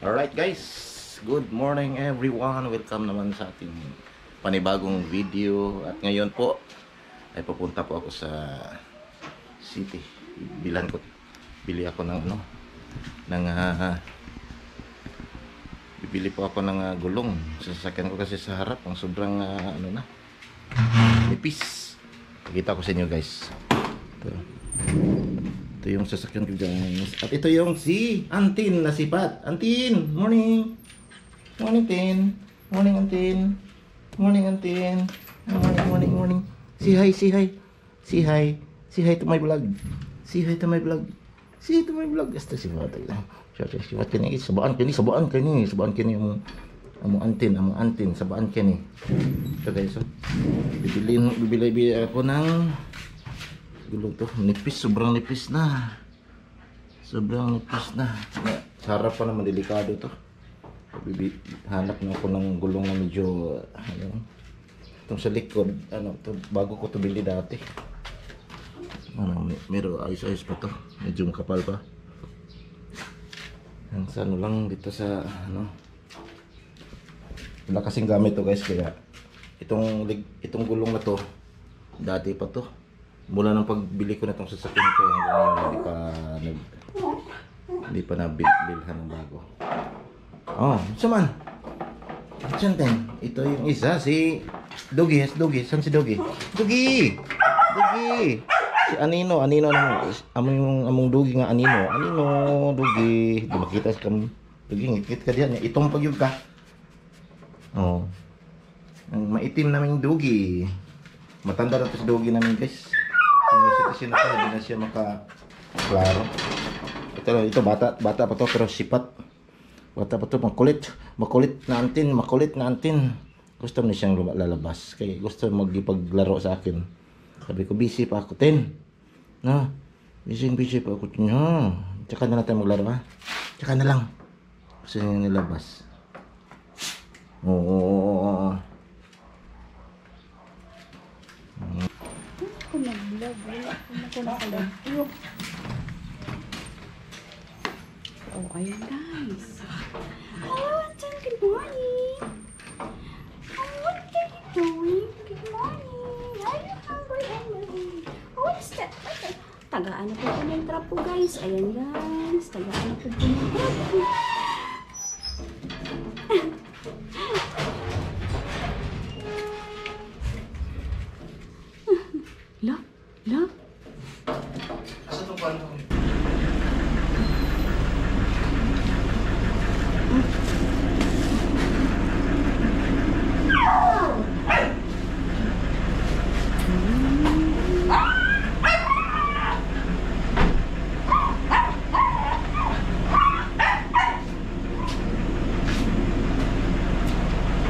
Alright guys, good morning everyone. Welcome naman sa ating panibagong video. At ngayon po ay pupunta po ako sa city. Bili ako ng bibili po ako ng gulong. Sasakyan ko kasi sa harap ang sobrang nipis. Pakita ko sa inyo guys. Ito yung sasakyan ko guys. At ito yung si Antin na sipat. Antin, morning. Morning, Tin. Morning, Antin. Morning, Antin. Morning. Say hi. Say hi to my vlog. Say hi to my vlog. Basta si Bata. Sibat kini. Sabaan kini yung among Antin. Sabaan kini. So guys, bibili ako ng gulong to. Sobrang nipis na. Sa harap pa naman delikado to. Hanap na ako ng gulong na medyo itong sa likod. To, bago ko to bili dati. Meron ayos pa to. Medyo makapal pa. Ang sa lang dito sa wala kasing gamit to guys, kaya itong gulong na to dati pa to. Mula nang pagbili ko na itong sasakyan ko hanggang ngayon hindi pa nabilhan ng bago. Oh, saman. Ito yung isa, si Dogi. Saan si Dogi? Dogi! Si Anino naman. Among Dogi nga Anino, Dogi. Di makita sa kam. Dogi, ngikit ka diyan. Itong pagyug ka. Oh. Ang maitim naming Dogi. Matanda na to si Dogi namin guys. Sino pa, hindi na siya makaklaro. Ito bata pa to pero sipat. Bata pa to, makulit na Antin. Gusto na siyang lalabas. Kaya gusto magpaglaro sa akin. Sabi ko, busy pa ako, Tin. No? Busy pa ako, Tin. Tsaka na natin maglaro, ha? Tsaka na lang. Gusto niya nilabas. Oo. Ako nag-vlog, wala ako nakalag. Oh, ayun guys. Hello, Anton, good morning. What are you doing? Good morning. Are you hungry? What's that? Tagaan po po ng trapo guys. Ayan guys, tagaan po po ng trapo. La? Asa to pa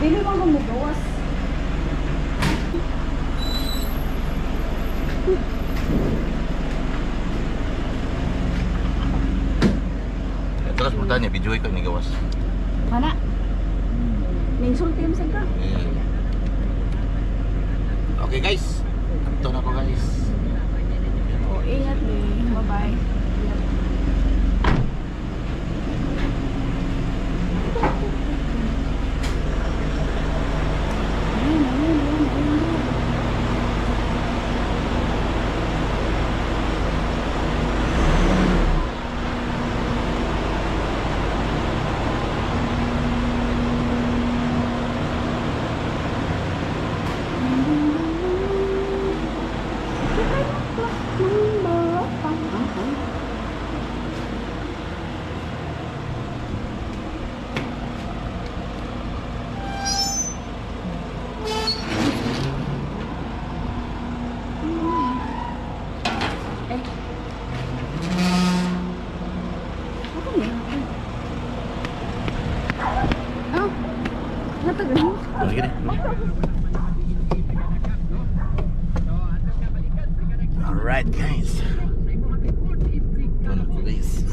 Dili bang gumugawas? Terus bertanya, video ko ni gawas. Mana? Ning sulti mo ka? Okay guys. Ito na ako guys. Oh, ingat din. Bye-bye. Alright guys. Ito na po guys.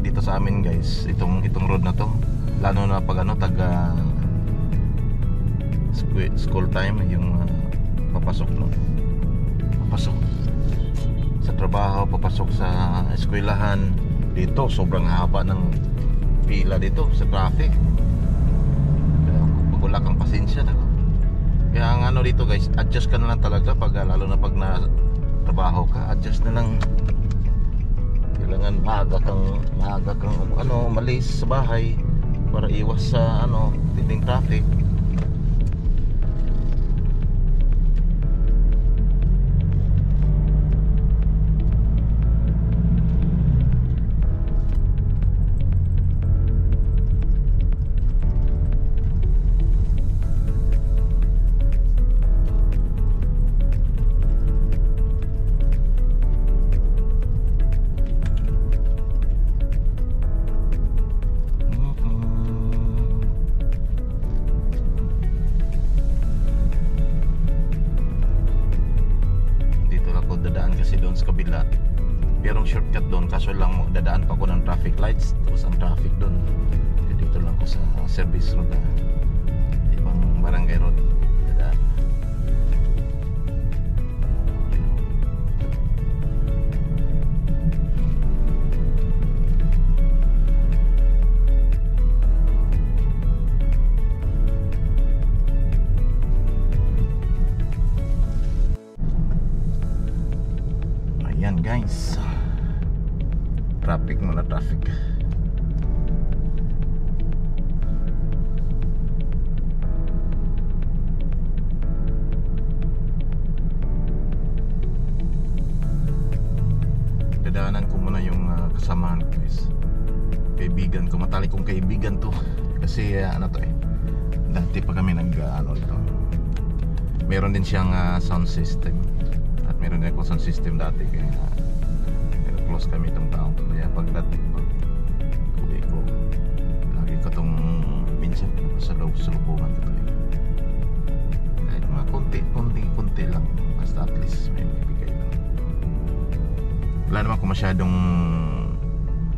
dito sa amin guys, itong road na to, lalo na pag ano taga school time, yung papasok sa trabaho, papasok sa eskwelahan, dito sobrang haba ng pila dito sa traffic. Kaya pag wala kang pasensya, kaya ang ano dito guys, adjust ka na lang talaga pag lalo na pag na trabaho ka, adjust na lang. Kailangan maaga kang ano, malis sa bahay para iwas sa ano, tinding traffic. Kasi doon sa kabila merong shortcut doon, kaso lang dadaan pa ko ng traffic lights, tapos ang traffic doon. Kaya dito lang ko sa service road, ibang barangay road dadaan. Ayan guys, traffic muna, traffic. Dadaanan ko muna yung kasamahan ko guys, kaibigan ko, matalik kong kaibigan to. Kasi ano to dati pa kami ano ito, meron din siyang sound system. Meron din akong sound system dati, kaya close kami itong taong to. Kaya pag uwi ko, lagi ko itong minsan sa lubungan ko kahit mga konti lang, basta at least may bigay lang. Wala naman ko masyadong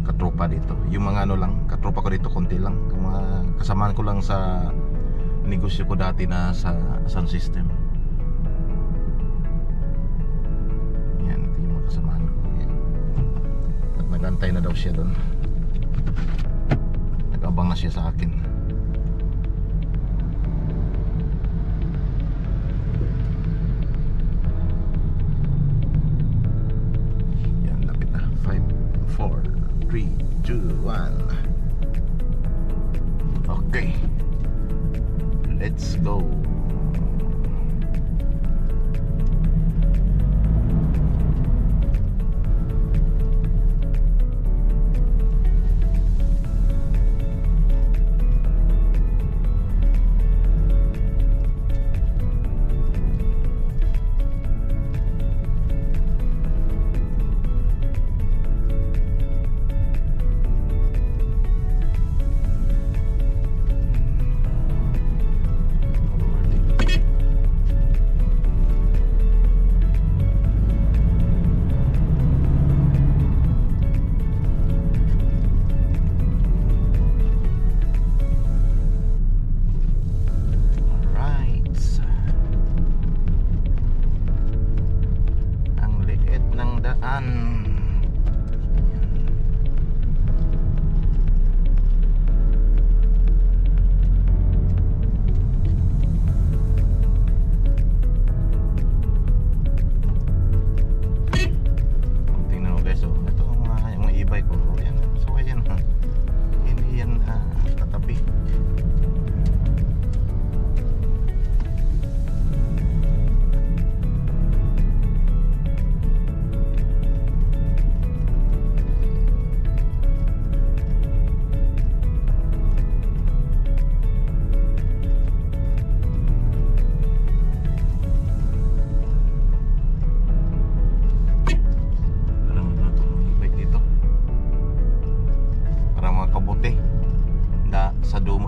katropa dito. Yung mga ano lang, katropa ko dito konti lang. Yung mga kasamaan ko lang sa negosyo ko dati na sa sound system. Kasamahan ko. At nagantay na daw siya doon. Nag-abang na siya sa akin. Yan, lapit na. 5, 4, 3, 2, 1. Okay, let's go.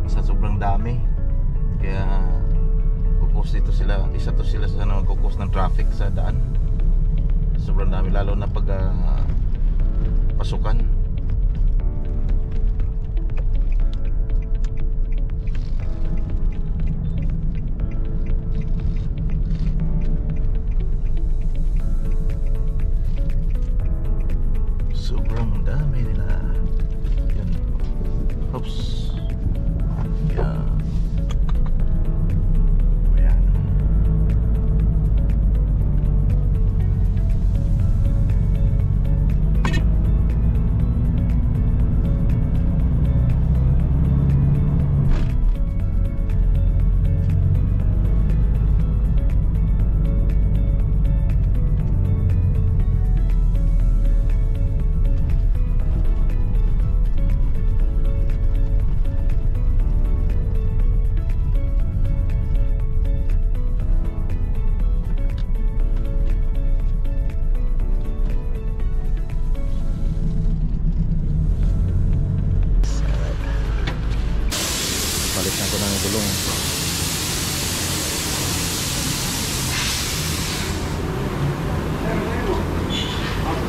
Sa sobrang dami, kaya kukos dito sila, isa to sila sa nagkukos ng traffic sa daan. Sobrang dami, lalo na pag pasukan.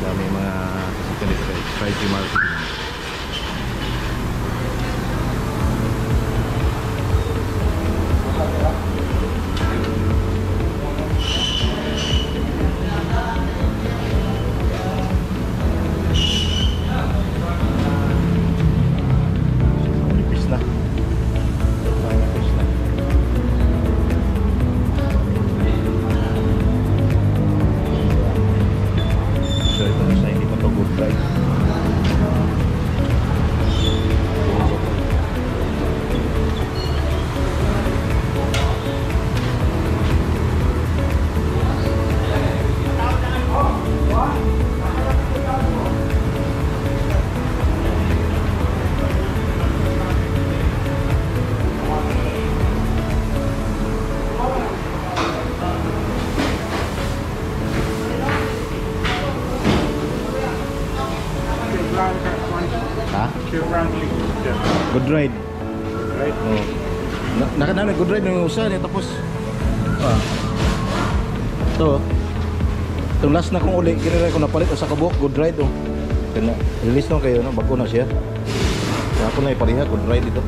Dami mga sasakyan dito guys. 5G market. Manipis na. Manipis na. So ito na siya, hindi pa ito good drive. Ha? Good ride. Right? Oh. Nakadami good ride yung usa niya tapos ito itong last na kong uli kinira ko napalit sa kabuk good ride oh. Kaya release na kayo no bago na siya. Kaya ako na ipariha good ride ito.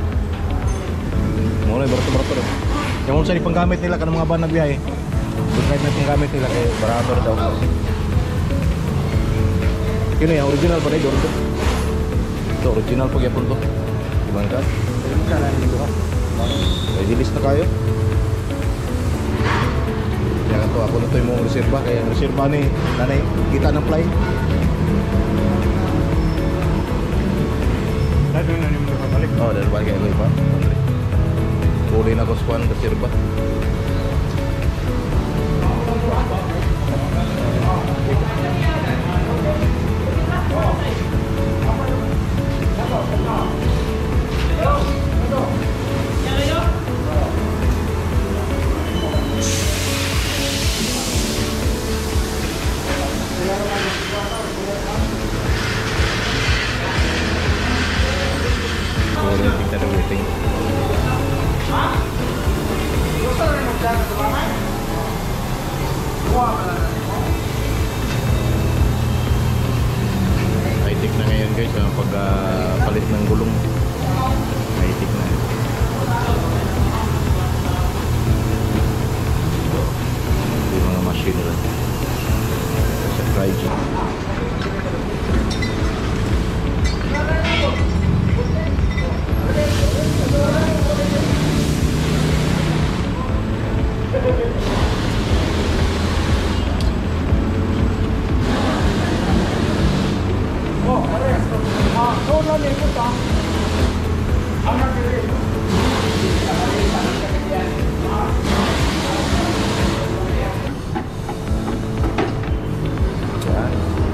Muna barato-barato daw. Yung unsa ni panggamit nila kanang mga van na biyahe. Good ride na panggamit nila kay barato daw. Kino yung original pa dito. Ito original pag yapon to. Gimana ka? Ay dilis na kayo. Kaya to ako na to yung mong reserva. Kaya reserva ni nanay kita ng fly. Dahil na naman nakabalik. Oh dahil balik kayo iba. Huli na ko squan reserva. Kita ada waiting. High-tech na ngayon guys ang pagpalit ng gulong. High-tech na. Yung mga machine nila. Sa dry-gym.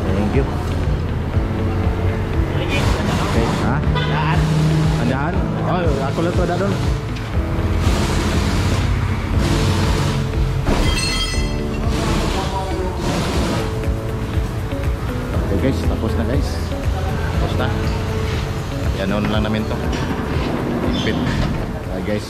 Thank you. Okay, ha? Daan. Andaan? Oh, ako lang to ada doon. Okay guys, tapos na guys. Tapos na. Yan lang namin to. Fit. Guys.